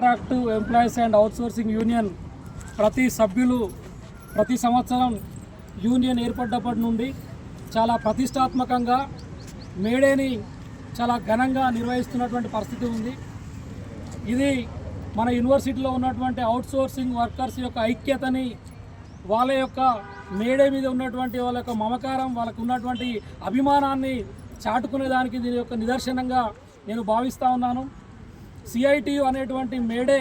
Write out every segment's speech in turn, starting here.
Contract employees and outsourcing union ప్రతి సంవత్సరం union ఏర్పడ్డప్పటి నుండి చాలా ప్రతిష్టాత్మకంగా మేడేని చాలా ఘనంగా నిర్వహిస్తున్నటువంటి పరిస్థితి ఉంది. ఇది మన యూనివర్సిటీలో ఉన్నటువంటి అవుట్సోర్సింగ్ వర్కర్స్ యొక్క ఐక్యతని, వాళ్ళ యొక్క మేడే మీద ఉన్నటువంటి వాళ్ళ యొక్క మమకారం, వాళ్ళకు ఉన్నటువంటి అభిమానాన్ని చాటుకునేదానికి దీని యొక్క నిదర్శనంగా నేను భావిస్తూ ఉన్నాను. సిఐటియు అనేటువంటి మేడే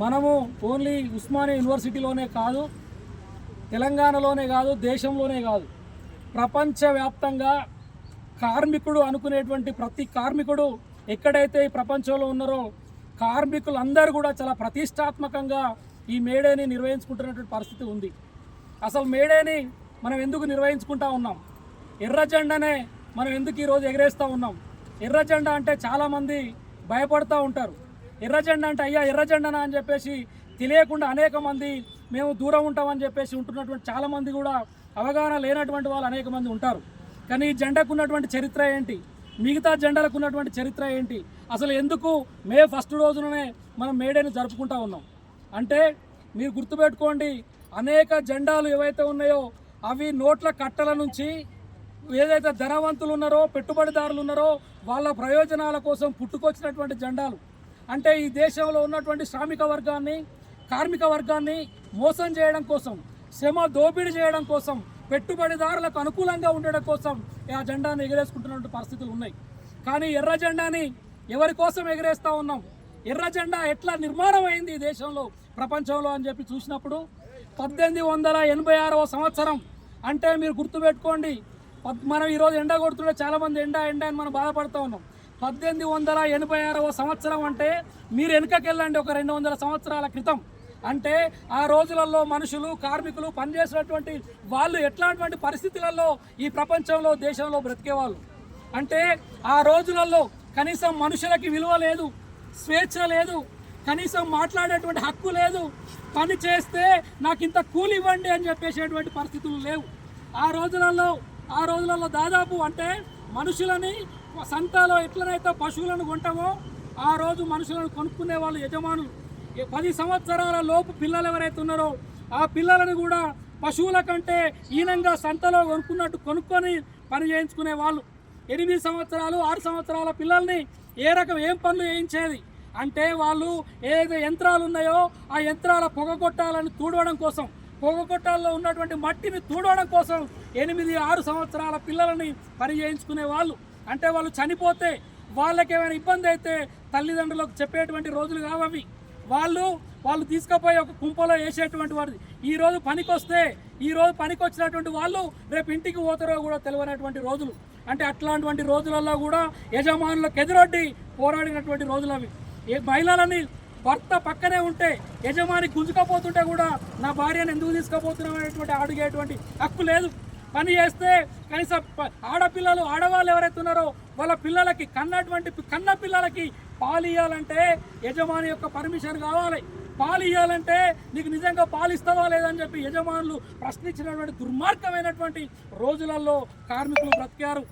మనము ఓన్లీ ఉస్మానియా యూనివర్సిటీలోనే కాదు, తెలంగాణలోనే కాదు, దేశంలోనే కాదు, ప్రపంచవ్యాప్తంగా కార్మికుడు అనుకునేటువంటి ప్రతి కార్మికుడు ఎక్కడైతే ఈ ప్రపంచంలో ఉన్నారో కార్మికులందరూ కూడా చాలా ప్రతిష్టాత్మకంగా ఈ మేడేని నిర్వహించుకుంటున్నటువంటి పరిస్థితి ఉంది. అసలు మేడేని మనం ఎందుకు నిర్వహించుకుంటా ఉన్నాం? ఎర్ర జెండానే మనం ఎందుకు ఈరోజు ఎగరేస్తూ ఉన్నాం? ఎర్ర జెండా అంటే చాలామంది భయపడుతూ ఉంటారు. ఎర్ర జెండా అంటే అయ్యా ఎర్ర జెండానా అని చెప్పేసి తెలియకుండా అనేక మంది మేము దూరం ఉంటామని చెప్పేసి ఉంటున్నటువంటి చాలామంది కూడా అవగాహన లేనటువంటి వాళ్ళు అనేక మంది ఉంటారు. కానీ ఈ జెండాకు ఉన్నటువంటి చరిత్ర ఏంటి, మిగతా జెండాలకు ఉన్నటువంటి చరిత్ర ఏంటి, అసలు ఎందుకు మే 1 రోజుననే మనం మేడేని జరుపుకుంటా ఉన్నాం అంటే మీరు గుర్తుపెట్టుకోండి, అనేక జెండాలు ఏవైతే ఉన్నాయో అవి నోట్ల కట్టల నుంచి ఏదైతే ధనవంతులు ఉన్నారో, పెట్టుబడిదారులు ఉన్నారో వాళ్ళ ప్రయోజనాల కోసం పుట్టుకొచ్చినటువంటి జెండాలు. అంటే ఈ దేశంలో ఉన్నటువంటి శ్రామిక వర్గాన్ని, కార్మిక వర్గాన్ని మోసం చేయడం కోసం, శ్రమ దోపిడీ చేయడం కోసం, పెట్టుబడిదారులకు అనుకూలంగా ఉండడం కోసం ఆ జెండాను ఎగరేసుకుంటున్నటువంటి పరిస్థితులు ఉన్నాయి. కానీ ఎర్ర జెండాని ఎవరి కోసం ఎగరేస్తూ ఉన్నాం? ఎర్ర జెండా ఎట్లా నిర్మాణం అయింది ఈ దేశంలో, ప్రపంచంలో అని చెప్పి చూసినప్పుడు 1886వ సంవత్సరం. అంటే మీరు గుర్తుపెట్టుకోండి, మనం ఈరోజు ఎండ కొడుతుంటే చాలామంది ఎండ ఎండ అని మనం బాధపడుతూ ఉన్నాం. 1886వ సంవత్సరం అంటే మీరు వెనుకకెళ్ళండి ఒక 200 సంవత్సరాల క్రితం. అంటే ఆ రోజులలో మనుషులు, కార్మికులు పనిచేసినటువంటి వాళ్ళు ఎట్లాంటి పరిస్థితులలో ఈ ప్రపంచంలో, దేశంలో బ్రతికేవాళ్ళు. అంటే ఆ రోజులలో కనీసం మనుషులకి విలువ లేదు, స్వేచ్ఛ లేదు, కనీసం మాట్లాడేటువంటి హక్కు లేదు, పని చేస్తే నాకు ఇంత కూలి ఇవ్వండి అని చెప్పేసేటువంటి పరిస్థితులు లేవు. ఆ రోజులలో దాదాపు అంటే మనుషులని సంతలో ఎట్లనైతే పశువులను కొంటామో ఆ రోజు మనుషులను కొనుక్కునే వాళ్ళు యజమానులు. 10 సంవత్సరాల లోపు పిల్లలు ఎవరైతే ఉన్నారో ఆ పిల్లలను కూడా పశువుల కంటే హీనంగా సంతలో కొనుక్కొని పని చేయించుకునే వాళ్ళు. 8 సంవత్సరాలు 6 సంవత్సరాల పిల్లల్ని ఏం పనులు చేయించేది అంటే వాళ్ళు ఏదైతే యంత్రాలు ఉన్నాయో ఆ యంత్రాల పొగగొట్టాలని తూడవడం కోసం, పొగగొట్టాల్లో ఉన్నటువంటి మట్టిని తూడవడం కోసం 8-6 సంవత్సరాల పిల్లలని పని చేయించుకునే వాళ్ళు. అంటే వాళ్ళు చనిపోతే, వాళ్ళకి ఏమైనా ఇబ్బంది అయితే తల్లిదండ్రులకు చెప్పేటువంటి రోజులు కావవి. వాళ్ళు తీసుకుపోయి ఒక కుంపలో వేసేటువంటి వాడు. ఈరోజు పనికి వచ్చినటువంటి వాళ్ళు రేపు ఇంటికి పోతారో కూడా తెలియనటువంటి రోజులు. అంటే అట్లాంటి రోజులలో కూడా యజమానులకు ఎదురొడ్డి పోరాడినటువంటి రోజులు అవి. మహిళలని భర్త పక్కనే ఉంటే యజమాని గుంజుకపోతుంటే కూడా నా భార్యను ఎందుకు తీసుకుపోతున్నాం అనేటువంటి అడిగేటువంటి హక్కు లేదు. పని చేస్తే కనీసం ఆడవాళ్ళు ఎవరైతే ఉన్నారో వాళ్ళ పిల్లలకి కన్న పిల్లలకి పాలు ఇవ్వాలంటే యజమాని యొక్క పర్మిషన్ కావాలి. పాలు ఇవ్వాలంటే నీకు నిజంగా పాలు ఇస్తావా లేదని చెప్పి యజమానులు ప్రశ్నించినటువంటి దుర్మార్గమైనటువంటి రోజులలో కార్మికులు బ్రతికారు.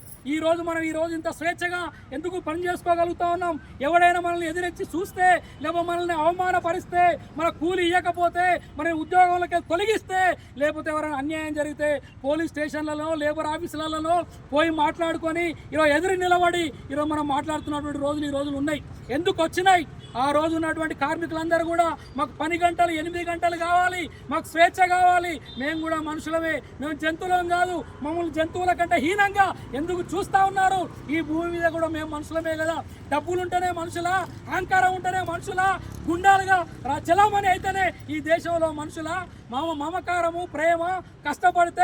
మనం ఇంత స్వేచ్ఛగా ఎందుకు పని చేసుకోగలుగుతా ఉన్నాం? ఎవడైనా మనల్ని ఎదిరించి చూస్తే, లేకపోతే మనల్ని అవమానపరిస్తే, మన కూలి ఇవ్వకపోతే, మన ఉద్యోగంలోకి తొలగిస్తే, లేకపోతే ఎవరైనా అన్యాయం జరిగితే పోలీస్ స్టేషన్లలో, లేబర్ ఆఫీసులలో పోయి మాట్లాడుకొని ఈరోజు ఎదురు నిలబడి ఈరోజు మనం మాట్లాడుతున్నటువంటి రోజులు ఈ రోజులు ఉన్నాయి. ఎందుకు వచ్చినాయి? ఆ రోజు ఉన్నటువంటి కార్మికులందరూ కూడా మాకు పని గంటలు 8 గంటలు కావాలి, మాకు స్వేచ్ఛ కావాలి, మేము కూడా మనుషులమే, మేము జంతువులం కాదు, మమ్మల్ని జంతువుల కంటే హీనంగా ఎందుకు చూస్తూ ఉన్నారు? ఈ భూమి మీద కూడా మేము మనుషులమే కదా. డబ్బులు ఉంటేనే మనుషులా? అహంకారం ఉంటేనే మనుషులా? గుండాలుగా చలామణి అయితేనే ఈ దేశంలో మనుషులా? మమకారము, ప్రేమ, కష్టపడితే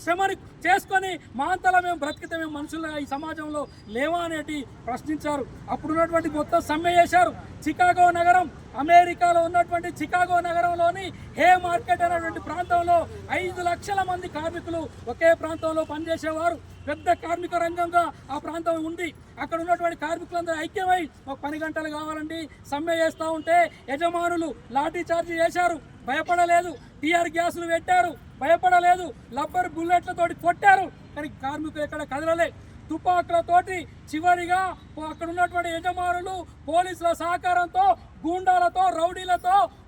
శ్రమని చేసుకొని మా అంతలా మేము బ్రతికితే మేము మనుషులుగా ఈ సమాజంలో లేవా అనేటి ప్రశ్నించారు. అప్పుడున్నటువంటి మొత్తం సమ్మె చేశారు. చికాగో నగరం, అమెరికాలో ఉన్నటువంటి చికాగో నగరంలోని హే మార్కెట్ అనేటువంటి ప్రాంతంలో 5 లక్షల మంది కార్మికులు ఒకే ప్రాంతంలో పనిచేసేవారు. పెద్ద కార్మిక రంగంగా ఆ ప్రాంతం ఉంది. అక్కడ ఉన్నటువంటి కార్మికులందరూ ఐక్యమై ఒక 10 గంటలు కావాలండి సమ్మె చేస్తూ ఉంటే యజమానులు లాఠీ చార్జీ చేశారు, భయపడలేదు. టీఆర్ గ్యాసులు పెట్టారు, భయపడలేదు. రబ్బర్ బుల్లెట్లతోటి కొట్టారు, కానీ కార్మికులు ఎక్కడ కదలలే. తుపాకులతోటి చివరిగా అక్కడ ఉన్నటువంటి యజమానులు పోలీసుల సహకారంతో గూండాల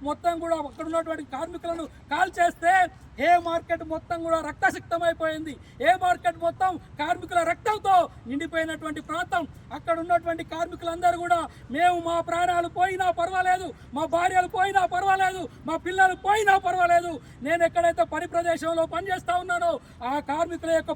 మొత్తం కూడా అక్కడ ఉన్నటువంటి కార్మికులను కాల్ చేస్తే ఏ మార్కెట్ మొత్తం కూడా రక్తసిక్తమైపోయింది. ఏ మార్కెట్ మొత్తం కార్మికుల రక్తంతో నిండిపోయినటువంటి ప్రాంతం. అక్కడ ఉన్నటువంటి కార్మికులందరూ కూడా మేము మా ప్రాణాలు పోయినా పర్వాలేదు, మా భార్యలు పోయినా పర్వాలేదు, మా పిల్లలు పోయినా పర్వాలేదు, నేను ఎక్కడైతే పని ప్రదేశంలో పనిచేస్తా ఉన్నానో ఆ కార్మికుల యొక్క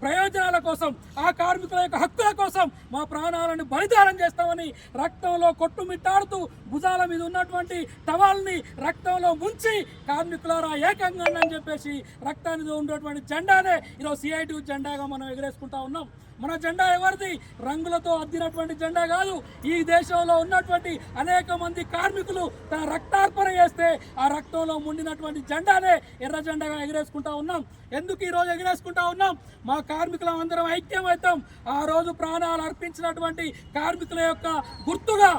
ప్రయోజనాల కోసం, ఆ కార్మికుల యొక్క హక్కుల కోసం మా ప్రాణాలను బలిదానం చేస్తామని రక్తంలో కొట్టుమిట్టాడుతూ భుజాల మీద ఉన్నటువంటి టవాల్ని రక్తంలో ముంచి కార్మికులారా ఏకంగా అని చెప్పేసి రక్తానికి ఉన్నటువంటి జెండానే ఈరోజు CIT జెండాగా మనం ఎగరేసుకుంటా ఉన్నాం. మన జెండా ఎవరిది? రంగులతో అద్దినటువంటి జెండా కాదు. ఈ దేశంలో ఉన్నటువంటి అనేక మంది కార్మికులు తన రక్తార్పణ చేస్తే ఆ రక్తంలో ముండినటువంటి జెండానే ఎర్ర జెండాగా ఎగరేసుకుంటా ఉన్నాం. ఎందుకు ఈరోజు ఎగరేసుకుంటా ఉన్నాం? మా కార్మికులం అందరం ఐక్యమవుతాం. ఆ రోజు ప్రాణాలు అర్పించినటువంటి కార్మికుల యొక్క గుర్తుగా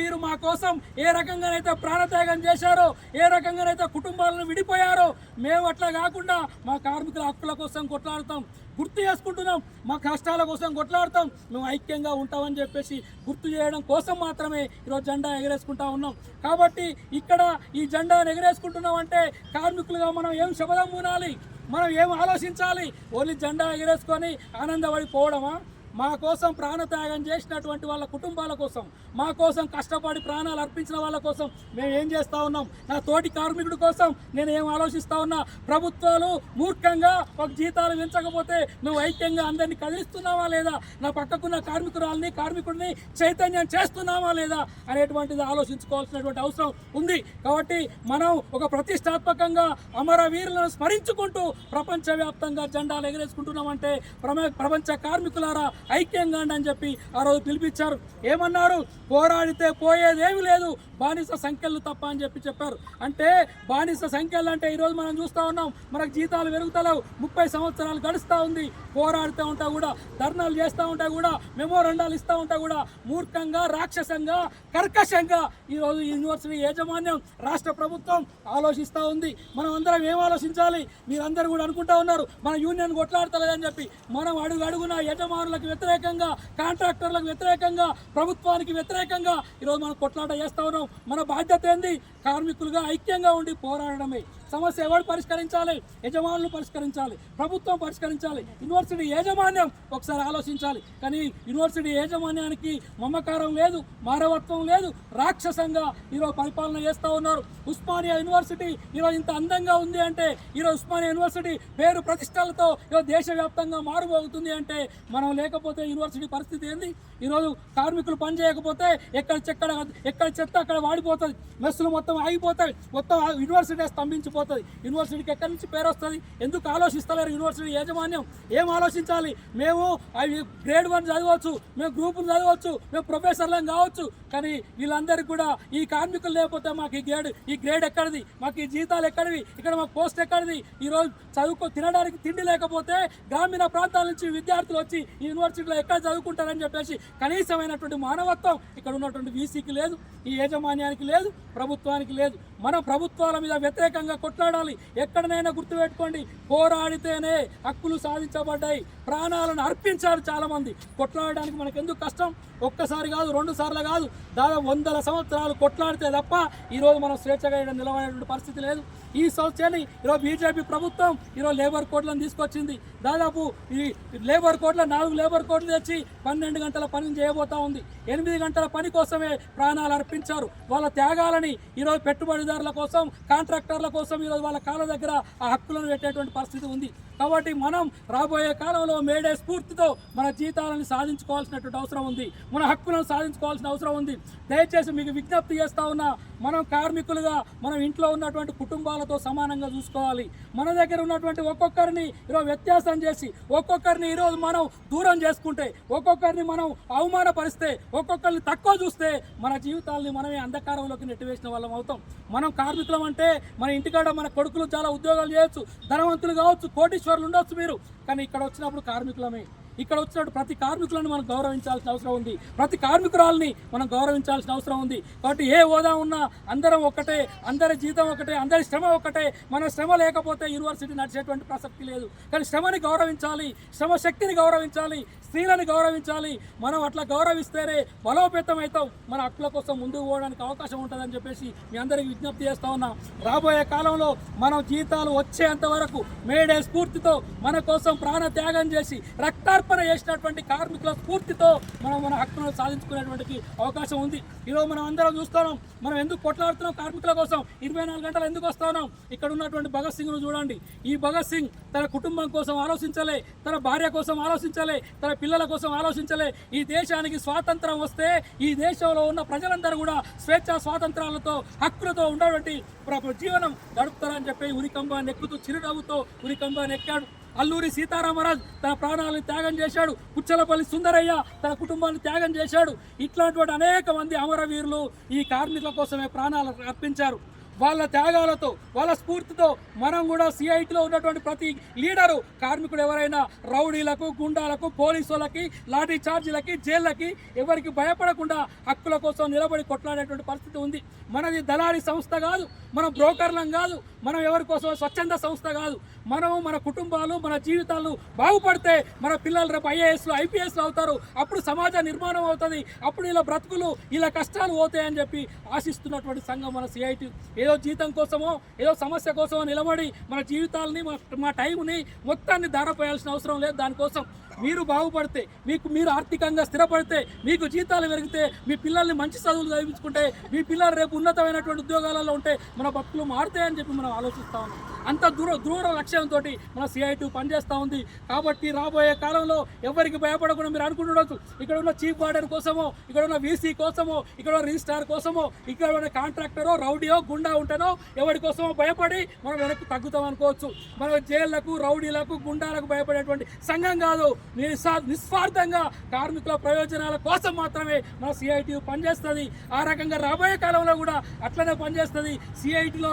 మీరు మా కోసం ఏ రకంగానైతే ప్రాణత్యాగం చేశారో, ఏ రకంగానైతే కుటుంబాలను విడిపోయారో, మేము అట్లా కాకుండా మా కార్మికుల హక్కుల కోసం కొట్లాడుతాం. గుర్తు చేసుకుంటున్నాం, మా కష్టాల కోసం కొట్లాడతాం, మేము ఐక్యంగా ఉంటామని చెప్పేసి గుర్తు చేయడం కోసం మాత్రమే ఈరోజు జెండా ఎగరేసుకుంటా ఉన్నాం. కాబట్టి ఇక్కడ ఈ జెండాను ఎగరేసుకుంటున్నాం అంటే కార్మికులుగా మనం ఏం శపథం పూనాలి, మనం ఏం ఆలోచించాలి? ఓన్లీ జెండా ఎగరేసుకొని ఆనందపడిపోవడమా? మా కోసం ప్రాణత్యాగం చేసినటువంటి వాళ్ళ కుటుంబాల కోసం, మా కోసం కష్టపడి ప్రాణాలు అర్పించిన వాళ్ళ కోసం మేము ఏం చేస్తూ ఉన్నాం? నా తోటి కార్మికుడి కోసం నేను ఏం ఆలోచిస్తూ ఉన్నా? ప్రభుత్వాలు మూర్ఖంగా ఒక జీతాలు పెంచకపోతే మేము ఐక్యంగా అందరినీ కదిలిస్తున్నామా లేదా? నా పక్కకున్న కార్మికుడిని చైతన్యం చేస్తున్నామా లేదా అనేటువంటిది ఆలోచించుకోవాల్సినటువంటి అవసరం ఉంది. కాబట్టి మనం ఒక ప్రతిష్టాత్మకంగా అమరవీరులను స్మరించుకుంటూ ప్రపంచవ్యాప్తంగా జెండాలు ఎగరేసుకుంటున్నామంటే ప్రపంచ కార్మికులారా ఐక్యంగా అని చెప్పి ఆ రోజు పిలిపించారు. ఏమన్నారు? పోరాడితే పోయేదేమి లేదు, బానిస సంఖ్యలు తప్ప అని చెప్పారు. అంటే బానిస సంఖ్యలు అంటే ఈరోజు మనం చూస్తూ ఉన్నాం, మనకు జీతాలు పెరుగుతలేవు, 30 సంవత్సరాలు గడుస్తూ ఉంది. పోరాడుతూ ఉంటా కూడా, ధర్నాలు చేస్తూ ఉంటా కూడా, మెమోరండాలు ఇస్తూ ఉంటా కూడా మూర్ఖంగా, రాక్షసంగా, కర్కశంగా ఈరోజు యూనివర్సిటీ యాజమాన్యం, రాష్ట్ర ప్రభుత్వం ఆలోచిస్తూ ఉంది. మనం అందరం ఏం ఆలోచించాలి? మీరందరూ కూడా అనుకుంటా ఉన్నారు మన యూనియన్ కొట్లాడతలేదని చెప్పి. మనం అడుగున యజమానులకు వ్యతిరేకంగా, కాంట్రాక్టర్లకు వ్యతిరేకంగా, ప్రభుత్వానికి వ్యతిరేకంగా ఈరోజు మనం కొట్లాట చేస్తూ ఉన్నాం. మన బాధ్యత ఏంది? కార్మికులుగా ఐక్యంగా ఉండి పోరాడడమే. సమస్య ఎవరు పరిష్కరించాలి? యజమానులు పరిష్కరించాలి, ప్రభుత్వం పరిష్కరించాలి, యూనివర్సిటీ యాజమాన్యం ఒకసారి ఆలోచించాలి. కానీ యూనివర్సిటీ యాజమాన్యానికి మమకారం లేదు, మానవత్వం లేదు, రాక్షసంగా ఈరోజు పరిపాలన చేస్తూ ఉన్నారు. ఉస్మానియా యూనివర్సిటీ ఈరోజు ఇంత అందంగా ఉంది అంటే, ఈరోజు ఉస్మానియా యూనివర్సిటీ పేరు ప్రతిష్టలతో ఈరోజు దేశవ్యాప్తంగా మారుమోగుతుంది అంటే, మనం లేకపోతే యూనివర్సిటీ పరిస్థితి ఏంది? ఈరోజు కార్మికులు పని చేయకపోతే ఎక్కడ చెత్త అక్కడ వాడిపోతుంది, మెస్సులు మొత్తం ఆగిపోతాయి, మొత్తం యూనివర్సిటీ స్తంభించిపోతుంది. యూనివర్సిటీకి ఎక్కడి నుంచి పేరు వస్తుంది? ఎందుకు ఆలోచిస్తలేరు యూనివర్సిటీ యాజమాన్యం? ఏం ఆలోచించాలి? మేము గ్రేడ్ 1 చదవచ్చు, మేము గ్రూపులు చదవచ్చు, మేము ప్రొఫెసర్లం కావచ్చు, కానీ వీళ్ళందరికీ కూడా ఈ కార్మికులు లేకపోతే మాకు ఈ గ్రేడ్ ఎక్కడిది? మాకు ఈ జీతాలు ఎక్కడివి? ఇక్కడ మాకు పోస్ట్ ఎక్కడిది? ఈరోజు తినడానికి తిండి లేకపోతే గ్రామీణ ప్రాంతాల నుంచి విద్యార్థులు వచ్చి ఈ యూనివర్సిటీలో ఎక్కడ చదువుకుంటారని చెప్పేసి కనీసమైనటువంటి మానవత్వం ఇక్కడ ఉన్నటువంటి వీసీకి లేదు, ఈ యాజమాన్యానికి లేదు, ప్రభుత్వానికి లేదు. మనం ప్రభుత్వాల మీద వ్యతిరేకంగా కొట్లాడాలి. ఎక్కడనైనా గుర్తుపెట్టుకోండి, పోరాడితేనే హక్కులు సాధించబడ్డాయి. ప్రాణాలను అర్పించారు చాలామంది. కొట్లాడడానికి మనకు ఎందుకు కష్టం? ఒక్కసారి కాదు, 2 సార్లు కాదు, దాదాపు 100 సంవత్సరాలు కొట్లాడితే తప్ప ఈరోజు మనం స్వేచ్ఛగా నిలబడేటువంటి పరిస్థితి లేదు. ఈ సంవత్సరాన్ని ఈరోజు బీజేపీ ప్రభుత్వం ఈరోజు లేబర్ కోడ్లను తీసుకొచ్చింది. దాదాపు ఈ లేబర్ కోడ్ల 4 లేబర్ కోడ్లు తెచ్చి 12 గంటల పనిని చేయబోతా ఉంది. 8 గంటల పని కోసమే ప్రాణాలు అర్పించారు. వాళ్ళ త్యాగాలని ఈరోజు పెట్టుబడిదారుల కోసం, కాంట్రాక్టర్ల కోసం ఈరోజు వాళ్ళ కాళ్ళ దగ్గర ఆ హక్కులను పెట్టేటువంటి పరిస్థితి ఉంది. కాబట్టి మనం రాబోయే కాలంలో మేడే స్ఫూర్తితో మన జీతాలను సాధించుకోవాల్సినటువంటి అవసరం ఉంది, మన హక్కులను సాధించుకోవాల్సిన అవసరం ఉంది. దయచేసి మీకు విజ్ఞప్తి చేస్తూ ఉన్నా, మనం కార్మికులుగా మనం ఇంట్లో ఉన్నటువంటి కుటుంబాలతో సమానంగా చూసుకోవాలి. మన దగ్గర ఉన్నటువంటి ఒక్కొక్కరిని ఈరోజు వ్యత్యాసం చేసి, ఒక్కొక్కరిని ఈరోజు మనం దూరం చేసుకుంటే, ఒక్కొక్కరిని మనం అవమానపరిస్తే, ఒక్కొక్కరిని తక్కువ చూస్తే మన జీవితాలని మనమే అంధకారంలోకి నెట్టివేసిన వాళ్ళం అవుతాం. మనం కార్మికులం అంటే మన ఇంటికాడ మన కొడుకులు చాలా ఉద్యోగాలు చేయొచ్చు, ధనవంతులు కావచ్చు, కోటీశ్వరులు ఉండొచ్చు మీరు, కానీ ఇక్కడ వచ్చినప్పుడు కార్మికులమే. ఇక్కడ వచ్చినట్టు ప్రతి కార్మికులను మనం గౌరవించాల్సిన అవసరం ఉంది, ప్రతి కార్మికురాలని మనం గౌరవించాల్సిన అవసరం ఉంది. కాబట్టి ఏ హోదా ఉన్నా అందరం ఒక్కటే, అందరి జీతం ఒకటే, అందరి శ్రమ ఒకటే. మన శ్రమ లేకపోతే యూనివర్సిటీ నడిచేటువంటి ప్రసక్తి లేదు. కానీ శ్రమని గౌరవించాలి, శ్రమ శక్తిని గౌరవించాలి, స్త్రీలను గౌరవించాలి. మనం అట్లా గౌరవిస్తేనే బలోపేతం అవుతాం, మన హక్కుల కోసం ముందుకు పోవడానికి అవకాశం ఉంటుందని చెప్పేసి మీ అందరికీ విజ్ఞప్తి చేస్తా ఉన్నాం. రాబోయే కాలంలో మనం జీతాలు వచ్చేంత వరకు మేడే స్ఫూర్తితో మన కోసం ప్రాణ త్యాగం చేసి రక్తార్పణ చేసినటువంటి కార్మికుల స్ఫూర్తితో మనం మన హక్కులను సాధించుకునేటువంటి అవకాశం ఉంది. ఈరోజు మనం అందరం చూస్తున్నాం, మనం ఎందుకు కొట్లాడుతున్నాం కార్మికుల కోసం, 24 గంటలు ఎందుకు వస్తా ఉన్నాం. ఇక్కడ ఉన్నటువంటి భగత్ సింగ్ను చూడండి. ఈ భగత్ సింగ్ తన కుటుంబం కోసం ఆలోచించలే, తన భార్య కోసం ఆలోచించలే, తన పిల్లల కోసం ఆలోచించలే. ఈ దేశానికి స్వాతంత్రం వస్తే ఈ దేశంలో ఉన్న ప్రజలందరూ కూడా స్వేచ్ఛా స్వాతంత్రాలతో హక్కులతో ఉన్నటువంటి జీవనం గడుపుతారని చెప్పి ఉరికంబాన్ని ఎక్కుతూ చిరునవ్వుతో ఉరికంబాన్ని ఎక్కాడు. అల్లూరి సీతారామరాజు తన ప్రాణాలను త్యాగం చేశాడు. పుచ్చలపల్లి సుందరయ్య తన కుటుంబాన్ని త్యాగం చేశాడు. ఇట్లాంటి అనేక మంది అమరవీరులు ఈ కార్మికుల కోసమే ప్రాణాలు అర్పించారు. వాళ్ళ త్యాగాలతో, వాళ్ళ స్ఫూర్తితో మనం కూడా సిఐటిలో ఉన్నటువంటి ప్రతి లీడరు, కార్మికుడు ఎవరైనా రౌడీలకు, గుండాలకు, పోలీసులకి, లాఠీ చార్జీలకి, జైళ్ళకి ఎవరికి భయపడకుండా హక్కుల కోసం నిలబడి కొట్లాడేటువంటి పరిస్థితి ఉంది. మనది దళారీ సంస్థ కాదు, మనం బ్రోకర్లం కాదు, మనం ఎవరి కోసం స్వచ్ఛంద సంస్థ కాదు. మనము మన కుటుంబాలు, మన జీవితాలు బాగుపడితే మన పిల్లలు రేపు ఐఏఎస్లు, ఐపీఎస్లు అవుతారు. అప్పుడు సమాజ నిర్మాణం అవుతుంది. అప్పుడు ఇలా బ్రతుకులు, ఇలా కష్టాలు పోతాయని చెప్పి ఆశిస్తున్నటువంటి సంఘం మన సిఐటి. ఏదో జీతం కోసమో, ఏదో సమస్య కోసమో నిలబడి మన జీవితాలని, మా టైంని మొత్తాన్ని ధారపోయాల్సిన అవసరం లేదు. దానికోసం మీరు బాగుపడితే, మీరు ఆర్థికంగా స్థిరపడితే, మీకు జీతాలు పెరిగితే, మీ పిల్లల్ని మంచి చదువులు చదివించుకుంటే, మీ పిల్లలు రేపు ఉన్నతమైనటువంటి ఉద్యోగాలలో ఉంటే మన బతుకులు మారుతాయని చెప్పి మనం ఆలోచిస్తా ఉన్నాం. అంత దూర లక్ష్యంతో మన సిఐటి పనిచేస్తూ ఉంది. కాబట్టి రాబోయే కాలంలో ఎవరికి భయపడకుండా మీరు అనుకుంటుండొచ్చు, ఇక్కడ ఉన్న చీఫ్ వార్డెన్ కోసమో, ఇక్కడ ఉన్న వీసీ కోసమో, ఇక్కడ ఉన్న రిజిస్ట్రార్ కోసమో, ఇక్కడ ఉన్న కాంట్రాక్టరో, రౌడీయో, గుండా ఉంటేనో ఎవరి కోసమో భయపడి మనం వెనక్కి తగ్గుతాం అనుకోవచ్చు. మనం జైళ్లకు, రౌడీలకు, గుండాలకు భయపడేటువంటి సంఘం కాదు. నిస్వార్థంగా కార్మికుల ప్రయోజనాల కోసం మాత్రమే మన సిఐటి పనిచేస్తుంది. ఆ రకంగా రాబోయే కాలంలో కూడా అట్లనే పనిచేస్తుంది. సిఐటిలో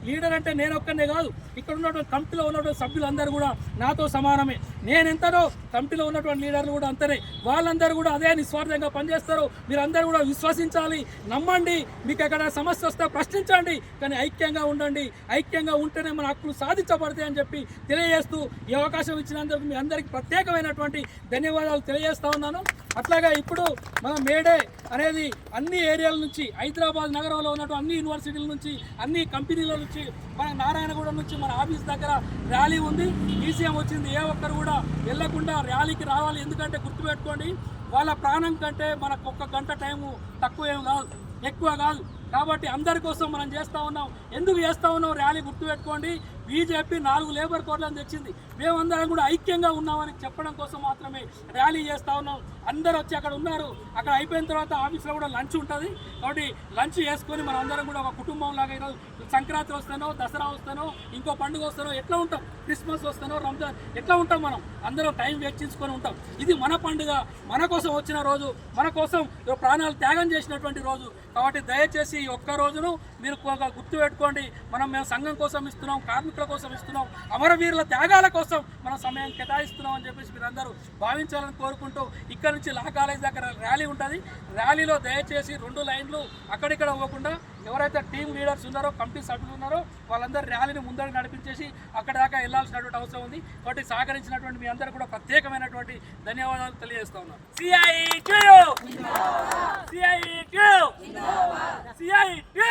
లీడర్ అంటే నేను ఒక్కనే కాదు, ఇక్కడ ఉన్నటువంటి కమిటీలో ఉన్నటువంటి సభ్యులందరూ కూడా నాతో సమానమే. నేనెంతనో కమిటీలో ఉన్నటువంటి లీడర్లు కూడా అంతనే. వాళ్ళందరూ కూడా అదే నిస్వార్థంగా పనిచేస్తారు. మీరందరూ కూడా విశ్వసించాలి, నమ్మండి. మీకు ఎక్కడ సమస్య వస్తే ప్రశ్నించండి, కానీ ఐక్యంగా ఉండండి. ఐక్యంగా ఉంటేనే మన హక్కులు సాధించబడతాయి అని చెప్పి తెలియజేస్తూ ఈ అవకాశం ఇచ్చినందుకు మీ అందరికీ ప్రత్యేకమైనటువంటి ధన్యవాదాలు తెలియజేస్తా ఉన్నాను. అట్లాగే ఇప్పుడు మన మేడే అనేది అన్ని ఏరియాల నుంచి, హైదరాబాద్ నగరంలో ఉన్నటువంటి అన్ని యూనివర్సిటీల నుంచి, అన్ని కంపెనీల నుంచి, మన నారాయణగూడెం నుంచి మన ఆఫీస్ దగ్గర ర్యాలీ ఉంది. ఈసీఎం వచ్చింది. ఏ ఒక్కరు కూడా వెళ్ళకుండా ర్యాలీకి రావాలి. ఎందుకంటే గుర్తుపెట్టుకోండి, వాళ్ళ ప్రాణం కంటే మనకు 1 గంట టైము తక్కువ ఏం కాదు, ఎక్కువ కాదు. కాబట్టి అందరి కోసం మనం చేస్తూ ఉన్నాం. ఎందుకు చేస్తూ ఉన్నాం ర్యాలీ గుర్తుపెట్టుకోండి. బీజేపీ 4 లేబర్ కోడ్లను తెచ్చింది. మేమందరం కూడా ఐక్యంగా ఉన్నామని చెప్పడం కోసం మాత్రమే ర్యాలీ చేస్తూ ఉన్నాం. అందరూ వచ్చి అక్కడ ఉన్నారు. అక్కడ అయిపోయిన తర్వాత ఆఫీస్లో కూడా లంచ్ ఉంటుంది. కాబట్టి లంచ్ చేసుకొని మనం అందరం కూడా ఒక కుటుంబం లాగా ఈరోజు సంక్రాంతి వస్తానో, దసరా వస్తానో, ఇంకో పండుగ వస్తానో, ఎట్లా ఉంటాం, క్రిస్మస్ వస్తానో, రంజాన్ ఎట్లా ఉంటాం, మనం అందరం టైం వెచ్చించుకొని ఉంటాం. ఇది మన పండుగ, మన కోసం వచ్చిన రోజు, మన కోసం ప్రాణాలు త్యాగం చేసినటువంటి రోజు. కాబట్టి దయచేసి ఈ ఒక్క రోజును మీరు గుర్తుపెట్టుకోండి. మేము సంఘం కోసం ఇస్తున్నాం, కార్మికుల కోసం ఇస్తున్నాం, అమరవీరుల త్యాగాల కోసం మనం సమయం కేటాయిస్తున్నాం అని చెప్పేసి మీరు అందరూ భావించాలని కోరుకుంటూ, ఇక్కడ నుంచి లా కాలేజ్ దగ్గర ర్యాలీ ఉంటుంది. ర్యాలీలో దయచేసి 2 లైన్లు అక్కడిక్కడ ఇవ్వకుండా ఎవరైతే టీమ్ లీడర్స్ ఉన్నారో, కమిటీ సభ్యులు ఉన్నారో వాళ్ళందరూ ర్యాలీని ముందరకు నడిపించేసి అక్కడ దాకా వెళ్లాల్సినటువంటి అవసరం ఉంది. కాబట్టి సహకరించినటువంటి మీ అందరూ కూడా ప్రత్యేకమైనటువంటి ధన్యవాదాలు తెలియజేస్తా ఉన్నాను. CITU